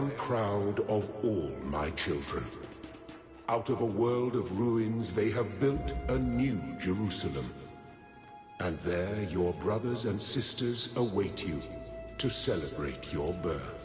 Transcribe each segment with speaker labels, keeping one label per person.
Speaker 1: am proud of all my children. Out of a world of ruins, they have built a new Jerusalem. And there your brothers and sisters await you to celebrate your birth.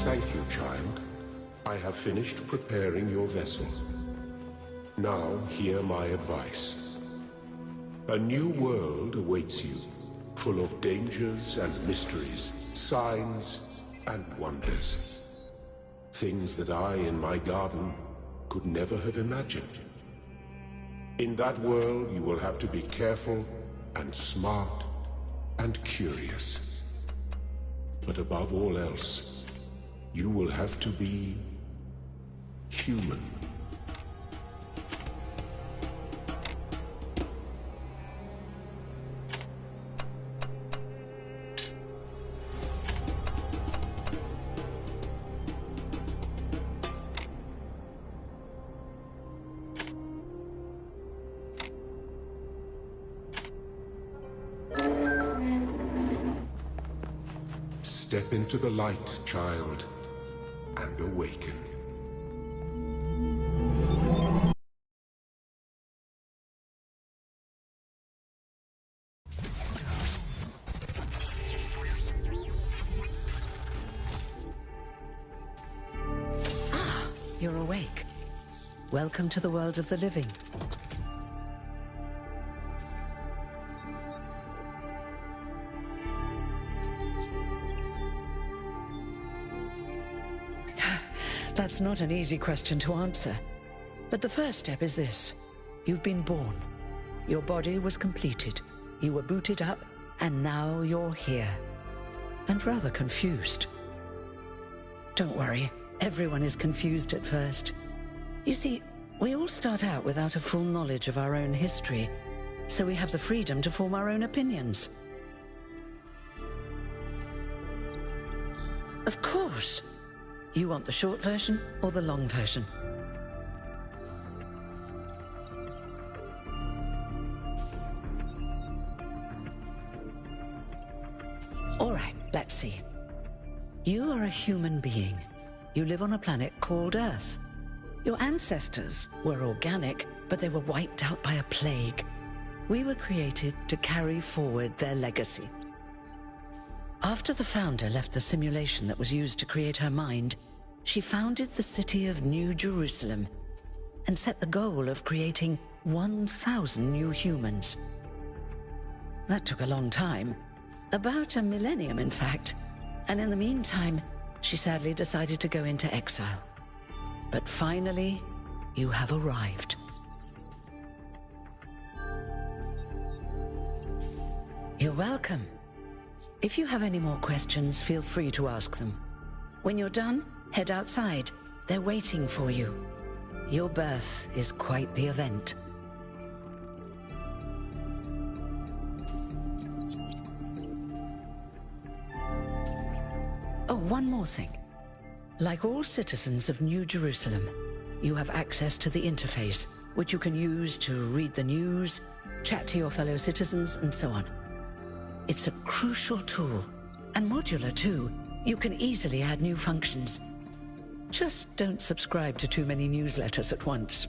Speaker 1: Thank you, child. I have finished preparing your vessel. Now, hear my advice. A new world awaits you, full of dangers and mysteries, signs and wonders. Things that I, in my garden, could never have imagined. In that world, you will have to be careful and smart and curious. But above all else, you will have to be human. Step into the light, child, and awaken.
Speaker 2: You're awake. Welcome to the world of the living. That's not an easy question to answer. But the first step is this. You've been born. Your body was completed. You were booted up, and now you're here. And rather confused. Don't worry. Everyone is confused at first. You see, we all start out without a full knowledge of our own history, so we have the freedom to form our own opinions. Of course. You want the short version or the long version? All right, let's see. You are a human being. You live on a planet called Earth. Your ancestors were organic, but they were wiped out by a plague. We were created to carry forward their legacy. After the founder left the simulation that was used to create her mind, she founded the city of New Jerusalem and set the goal of creating 1,000 new humans. That took a long time, about a millennium in fact, and in the meantime, she sadly decided to go into exile. But finally, you have arrived. You're welcome. If you have any more questions, feel free to ask them. When you're done, head outside. They're waiting for you. Your birth is quite the event. Oh, one more thing. Like all citizens of New Jerusalem, you have access to the interface, which you can use to read the news, chat to your fellow citizens, and so on. It's a crucial tool, and modular too. You can easily add new functions. Just don't subscribe to too many newsletters at once.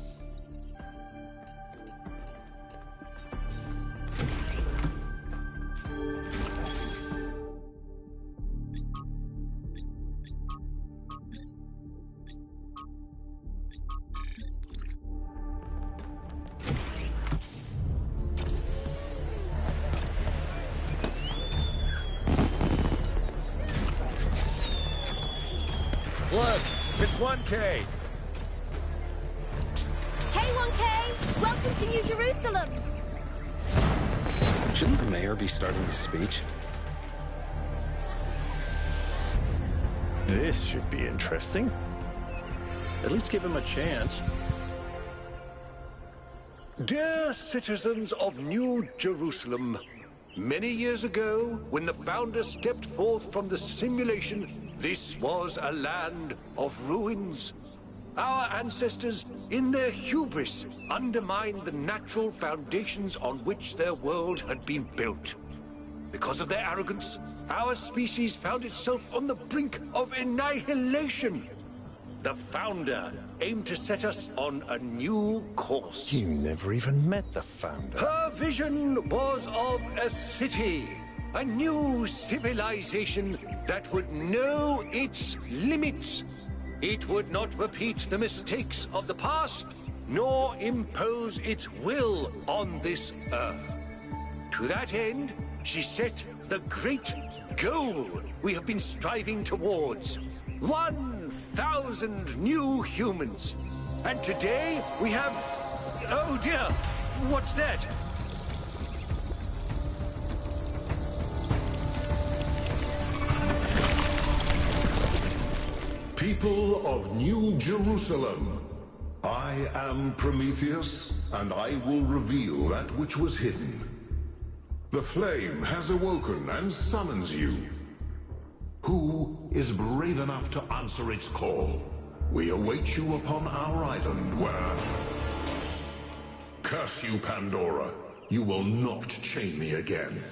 Speaker 3: Look, it's 1K.
Speaker 4: Hey, 1K! Welcome to New Jerusalem!
Speaker 3: Shouldn't the mayor be starting his speech?
Speaker 5: This should be interesting. At least give him a chance.
Speaker 6: Dear citizens of New Jerusalem, many years ago, when the founder stepped forth from the simulation, this was a land of ruins. Our ancestors, in their hubris, undermined the natural foundations on which their world had been built. Because of their arrogance, our species found itself on the brink of annihilation. The founder aimed to set us on a new course.
Speaker 5: You never even met the founder.
Speaker 6: Her vision was of a city, a new civilization that would know its limits. It would not repeat the mistakes of the past, nor impose its will on this earth. To that end, she set the great goal we have been striving towards. 1,000 new humans. And today we have... Oh dear, what's that?
Speaker 1: People of New Jerusalem, I am Prometheus, and I will reveal that which was hidden. The flame has awoken and summons you. Who is brave enough to answer its call? We await you upon our island where... Curse you, Pandora. You will not chain me again.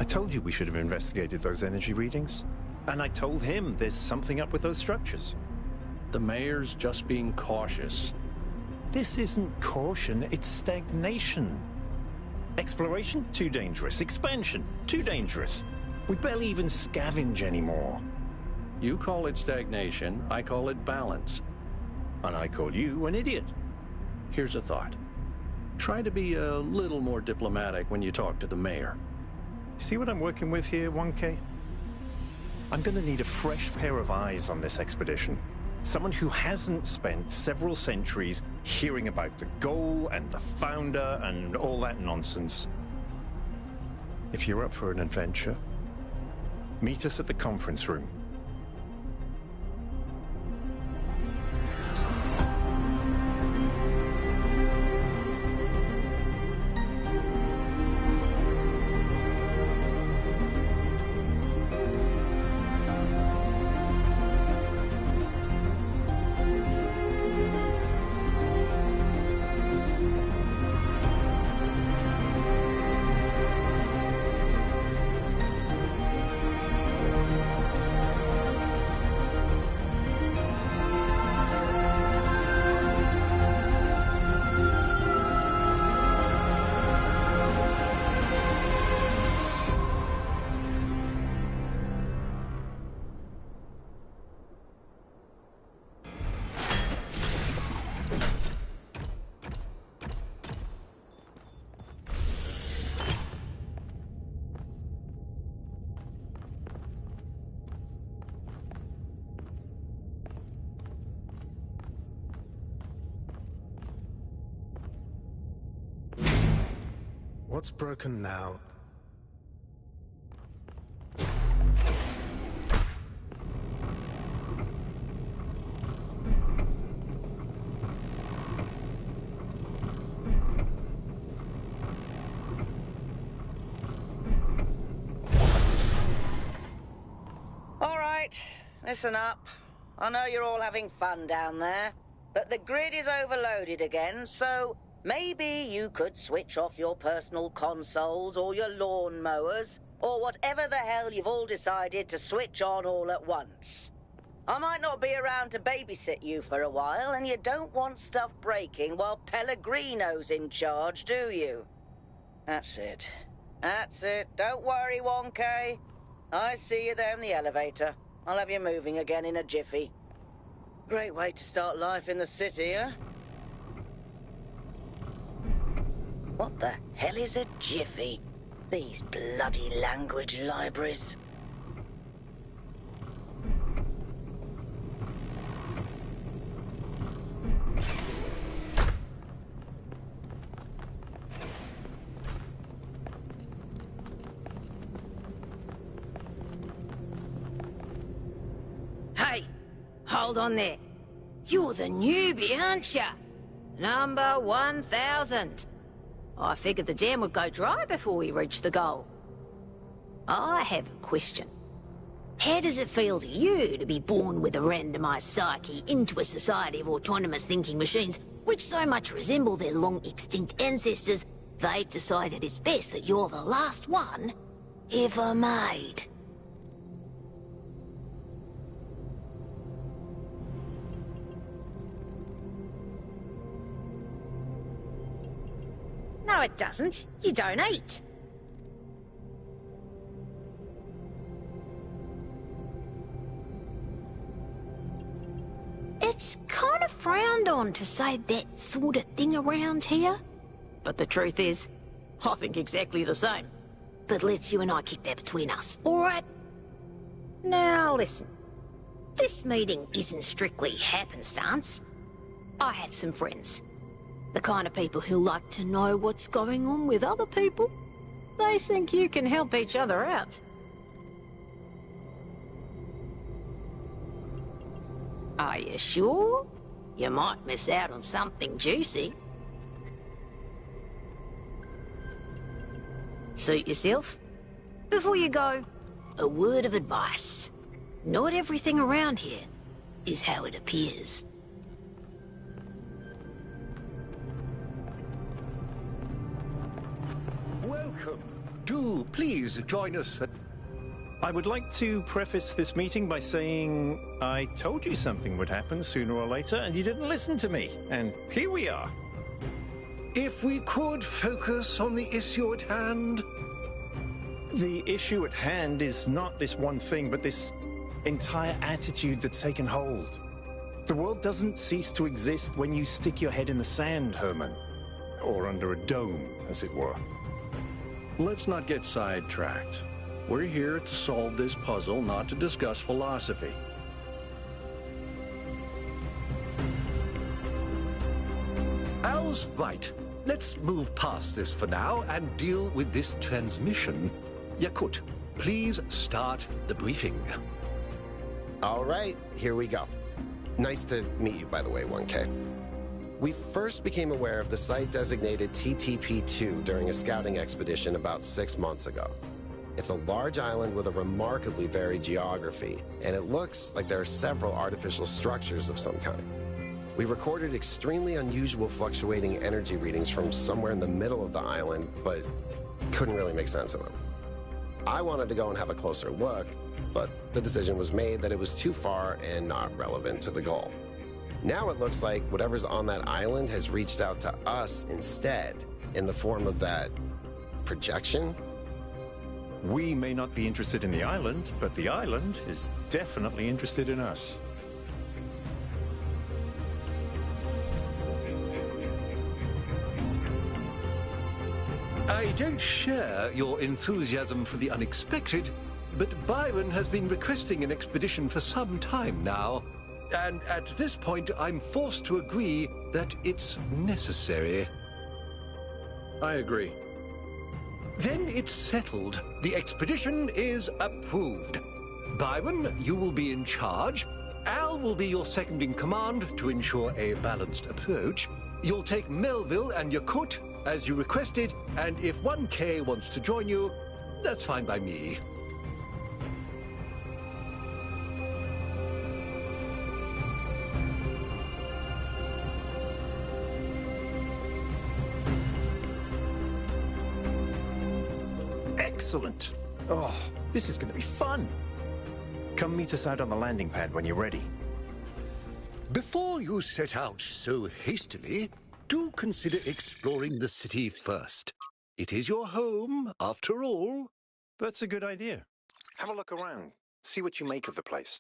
Speaker 5: told you we should have investigated those energy readings. And I told him there's something up with those structures.
Speaker 7: The mayor's just being cautious.
Speaker 5: This isn't caution, it's stagnation. Exploration? Too dangerous. Expansion? Too dangerous. We barely even scavenge anymore.
Speaker 7: You call it stagnation, I call it balance.
Speaker 5: And I call you an idiot.
Speaker 7: Here's a thought. Try to be a little more diplomatic when you talk to the mayor.
Speaker 5: See what I'm working with here, 1K? I'm gonna need a fresh pair of eyes on this expedition. Someone who hasn't spent several centuries hearing about the goal and the founder and all that nonsense. If you're up for an adventure, meet us at the conference room.
Speaker 8: What's broken now?
Speaker 2: All right, listen up. I know you're all having fun down there, but the grid is overloaded again, so maybe you could switch off your personal consoles or your lawn mowers, or whatever the hell you've all decided to switch on all at once. I might not be around to babysit you for a while, and you don't want stuff breaking while Pellegrino's in charge, do you? That's it. That's it. Don't worry, 1K. I see you there in the elevator. I'll have you moving again in a jiffy. Great way to start life in the city, huh? What the hell is a jiffy? These bloody language libraries.
Speaker 9: Hey, hold on there. You're the newbie, aren't ya? Number 1000. I figured the dam would go dry before we reach the goal. I have a question. How does it feel to you to be born with a randomized psyche into a society of autonomous thinking machines which so much resemble their long-extinct ancestors, they've decided it's best that you're the last one ever made? No, it doesn't. You don't eat. It's kind of frowned on to say that sort of thing around here. But the truth is, I think exactly the same. But let's you and I keep that between us, all right? Now listen. This meeting isn't strictly happenstance. I have some friends. The kind of people who like to know what's going on with other people. They think you can help each other out. Are you sure? You might miss out on something juicy. Suit yourself. Before you go, a word of advice. Not everything around here is how it appears.
Speaker 6: Welcome do please join us.
Speaker 5: I would like to preface this meeting by saying I told you something would happen sooner or later, and you didn't listen to me. And here we are.
Speaker 6: If we could focus on the issue at hand.
Speaker 5: The issue at hand is not this one thing, but this entire attitude that's taken hold. The world doesn't cease to exist when you stick your head in the sand, Herman. Or under a dome, as it were.
Speaker 7: Let's not get sidetracked. We're here to solve this puzzle, not to discuss philosophy.
Speaker 6: Al's right. Let's move past this for now and deal with this transmission. Yakut, please start the briefing.
Speaker 10: All right, here we go. Nice to meet you, by the way, 1K. We first became aware of the site designated TTP-2 during a scouting expedition about 6 months ago. It's a large island with a remarkably varied geography, and it looks like there are several artificial structures of some kind. We recorded extremely unusual fluctuating energy readings from somewhere in the middle of the island, but couldn't really make sense of them. I wanted to go and have a closer look, but the decision was made that it was too far and not relevant to the goal. Now it looks like whatever's on that island has reached out to us instead, in the form of that projection.
Speaker 5: We may not be interested in the island, but the island is definitely interested in us.
Speaker 6: I don't share your enthusiasm for the unexpected, but Byron has been requesting an expedition for some time now. And at this point, I'm forced to agree that it's necessary.
Speaker 7: I agree.
Speaker 6: Then it's settled. The expedition is approved. Byron, you will be in charge. Al will be your second in command to ensure a balanced approach. You'll take Melville and Yakut as you requested, and if 1K wants to join you, that's fine by me.
Speaker 5: Excellent. Oh, this is going to be fun. Come meet us out on the landing pad when you're ready.
Speaker 6: Before you set out so hastily, do consider exploring the city first. It is your home, after all.
Speaker 5: That's a good idea. Have a look around. See what you make of the place.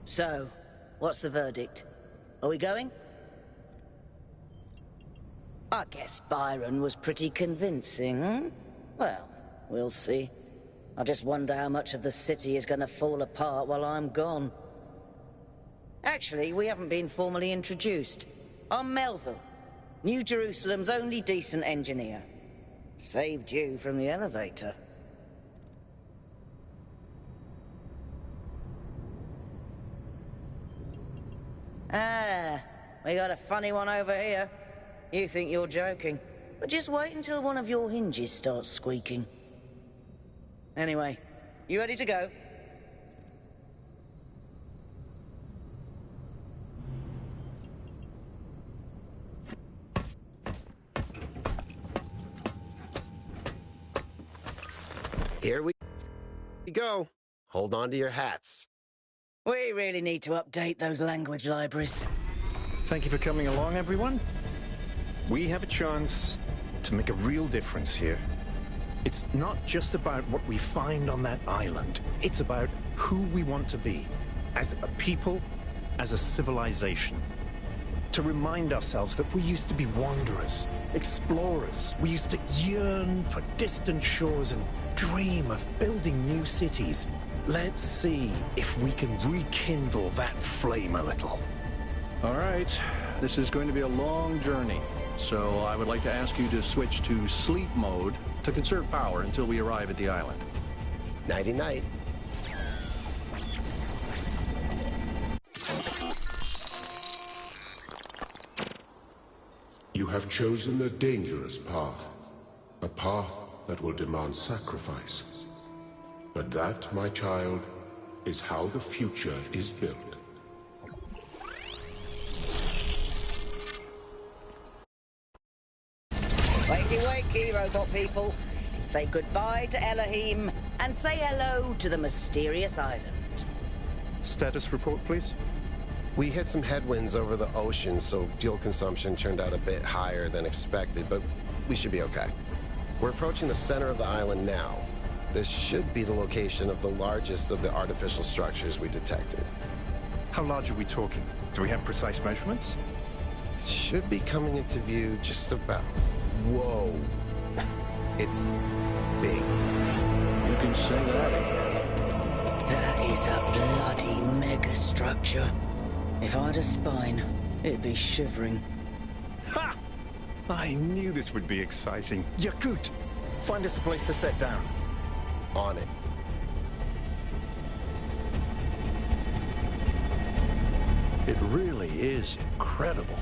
Speaker 11: So, what's the verdict? Are we going? I guess Byron was pretty convincing, hmm? Well, we'll see. I just wonder how much of the city is going to fall apart while I'm gone. Actually, we haven't been formally introduced. I'm Melville, New Jerusalem's only decent engineer. Saved you from the elevator. Ah, we got a funny one over here. You think you're joking, but just wait until one of your hinges starts squeaking. Anyway, you ready to go?
Speaker 10: Here we go. Hold on to your hats.
Speaker 11: We really need to update those language libraries.
Speaker 5: Thank you for coming along, everyone. We have a chance to make a real difference here. It's not just about what we find on that island. It's about who we want to be, as a people, as a civilization. To remind ourselves that we used to be wanderers, explorers. We used to yearn for distant shores and dream of building new cities. Let's see if we can rekindle that flame a little.
Speaker 7: All right, this is going to be a long journey, so I would like to ask you to switch to sleep mode to conserve power until we arrive at the island.
Speaker 10: Nighty-night.
Speaker 1: You have chosen a dangerous path. A path that will demand sacrifice. But that, my child, is how the future is built.
Speaker 11: Wakey, wakey, robot people. Say goodbye to Elohim, and say hello to the mysterious island.
Speaker 5: Status report, please.
Speaker 10: We hit some headwinds over the ocean, so fuel consumption turned out a bit higher than expected, but we should be okay. We're approaching the center of the island now. This should be the location of the largest of the artificial structures we detected.
Speaker 5: How large are we talking? Do we have precise measurements?
Speaker 10: Should be coming into view just about... Whoa. It's big.
Speaker 7: You can say that again.
Speaker 11: That is a bloody megastructure. If I had a spine, it'd be shivering.
Speaker 5: Ha! I knew this would be exciting. Yakut, find us a place to set down.
Speaker 10: On it.
Speaker 7: It really is incredible.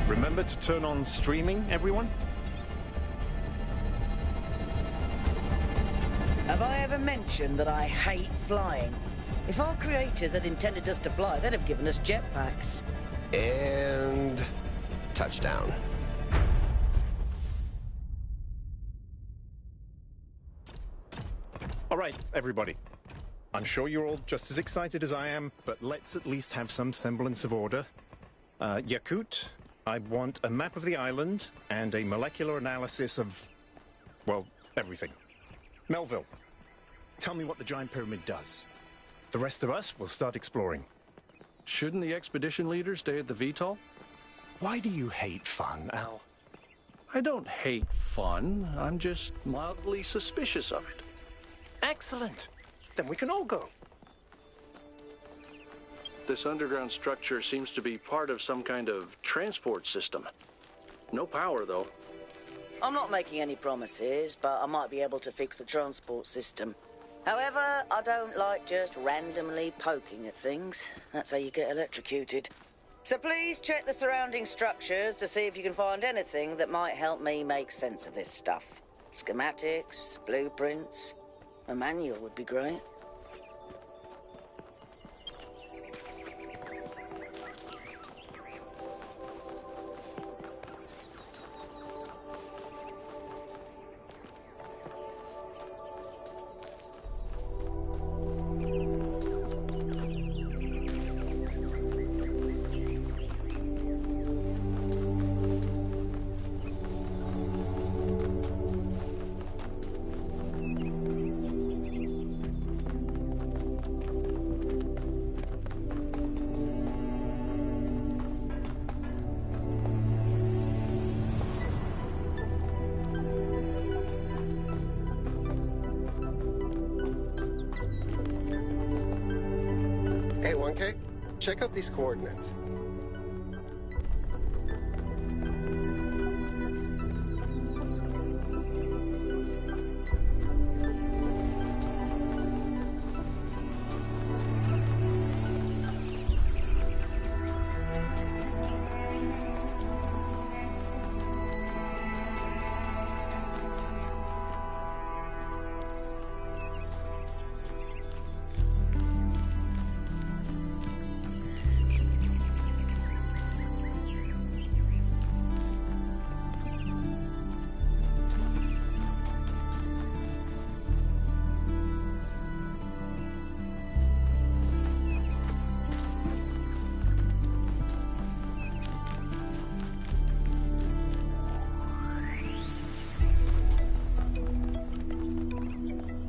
Speaker 5: Remember to turn on streaming, everyone?
Speaker 11: Have I ever mentioned that I hate flying? If our creators had intended us to fly, they'd have given us jetpacks.
Speaker 10: And... touchdown.
Speaker 5: All right, everybody. I'm sure you're all just as excited as I am, but let's at least have some semblance of order. Yakut, I want a map of the island and a molecular analysis of, well, everything. Melville, tell me what the giant pyramid does. The rest of us will start exploring.
Speaker 7: Shouldn't the expedition leader stay at the VTOL?
Speaker 5: Why do you hate fun, Al?
Speaker 7: I don't hate fun. I'm just mildly suspicious of it.
Speaker 5: Excellent. Then we can all go.
Speaker 7: This underground structure seems to be part of some kind of transport system. No power, though.
Speaker 11: I'm not making any promises, but I might be able to fix the transport system. However, I don't like just randomly poking at things. That's how you get electrocuted. So please check the surrounding structures to see if you can find anything that might help me make sense of this stuff. Schematics, blueprints, a manual would be great.
Speaker 10: Hey, 1K, check out these coordinates.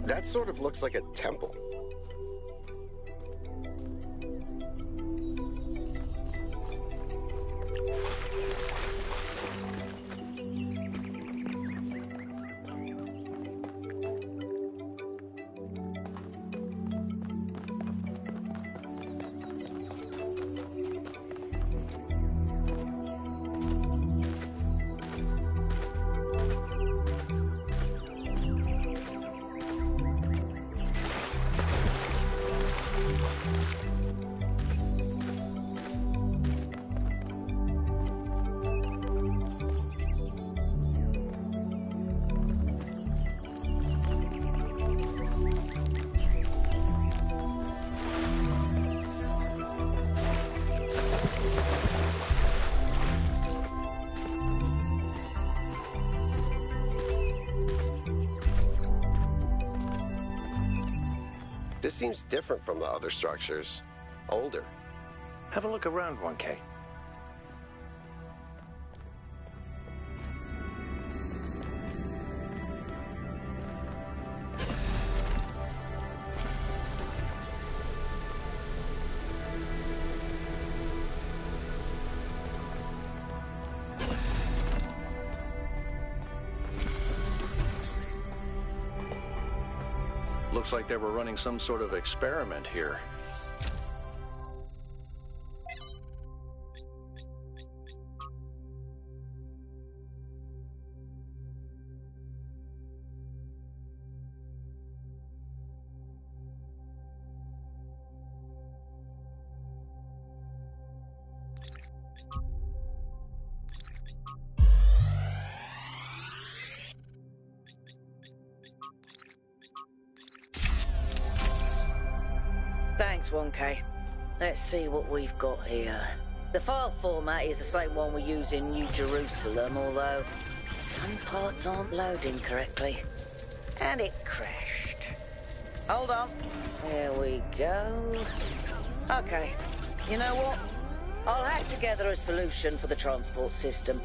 Speaker 10: That sort of looks like a temple. This seems different from the other structures. Older.
Speaker 5: Have a look around, 1K.
Speaker 7: Looks like they were running some sort of experiment here.
Speaker 11: Thanks, 1K. Let's see what we've got here. The file format is the same one we use in New Jerusalem, although some parts aren't loading correctly. And it crashed. Hold on. Here we go. Okay. You know what? I'll hack together a solution for the transport system.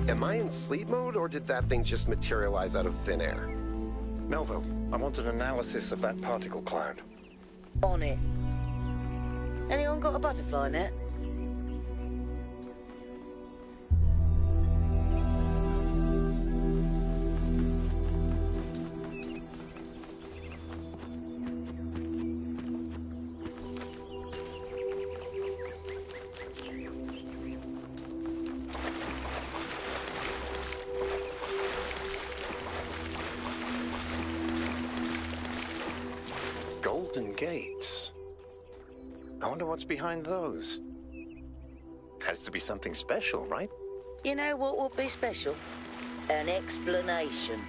Speaker 10: Am I in sleep mode, or did that thing just materialize out of thin air?
Speaker 5: Melville, I want an analysis of that particle cloud.
Speaker 11: On it. Anyone got a butterfly net?
Speaker 5: Golden gates. I wonder what's behind those. Has to be something special, right?
Speaker 11: You know what would be special? An explanation.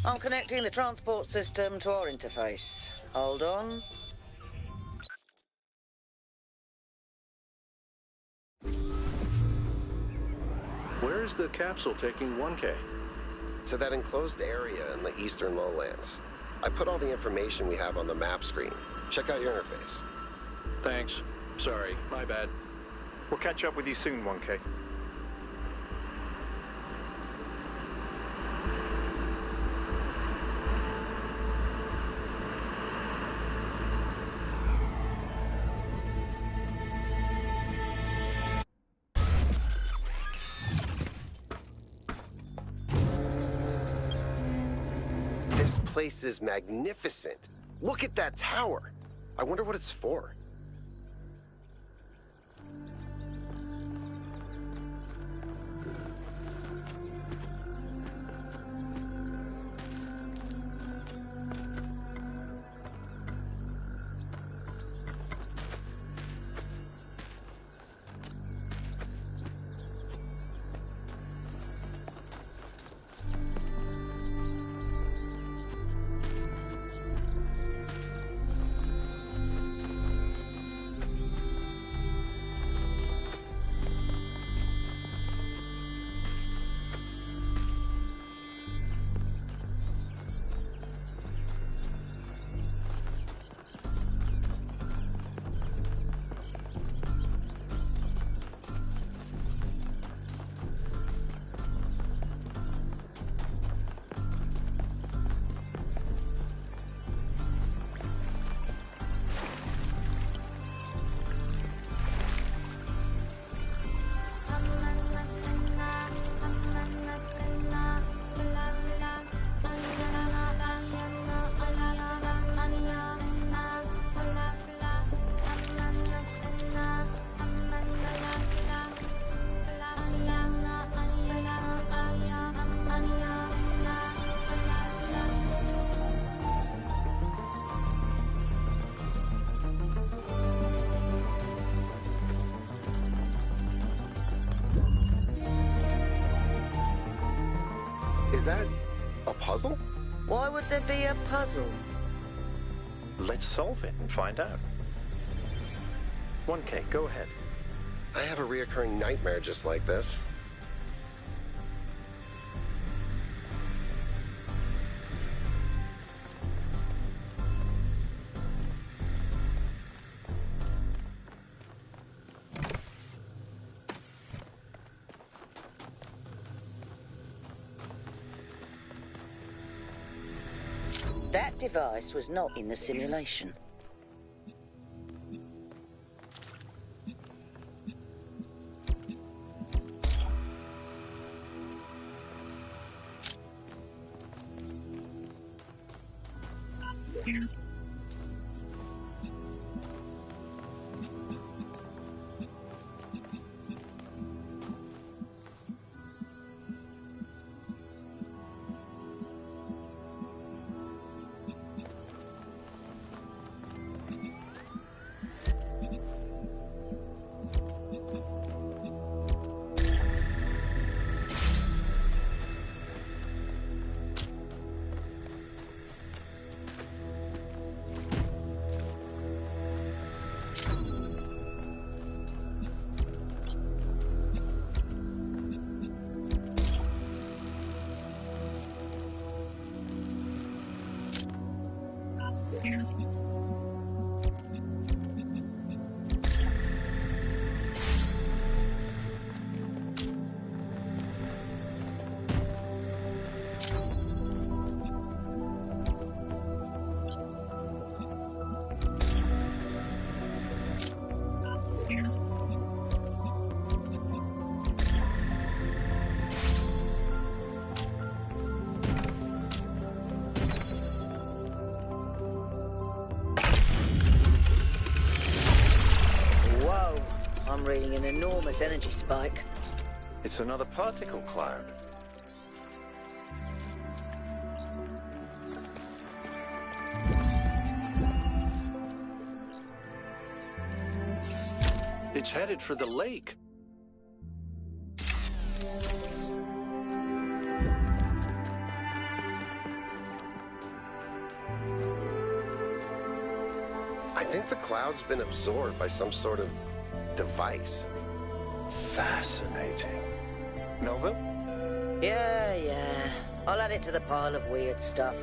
Speaker 11: I'm connecting the transport system to our interface. Hold on.
Speaker 7: Where is the capsule taking 1K?
Speaker 10: To that enclosed area in the eastern lowlands. I put all the information we have on the map screen. Check out your interface.
Speaker 7: Thanks. Sorry, my bad.
Speaker 5: We'll catch up with you soon, 1K.
Speaker 10: This place is magnificent. Look at that tower. I wonder what it's for. Is that a puzzle?
Speaker 11: Why would there be a puzzle?
Speaker 5: Let's solve it and find out. 1K, go ahead.
Speaker 10: I have a reoccurring nightmare just like this.
Speaker 11: That device was not in the simulation. I'm reading an enormous energy spike.
Speaker 5: It's another particle cloud.
Speaker 7: It's headed for the lake.
Speaker 10: I think the cloud's been absorbed by some sort of device.
Speaker 5: Fascinating. Melville?
Speaker 11: Yeah. I'll add it to the pile of weird stuff.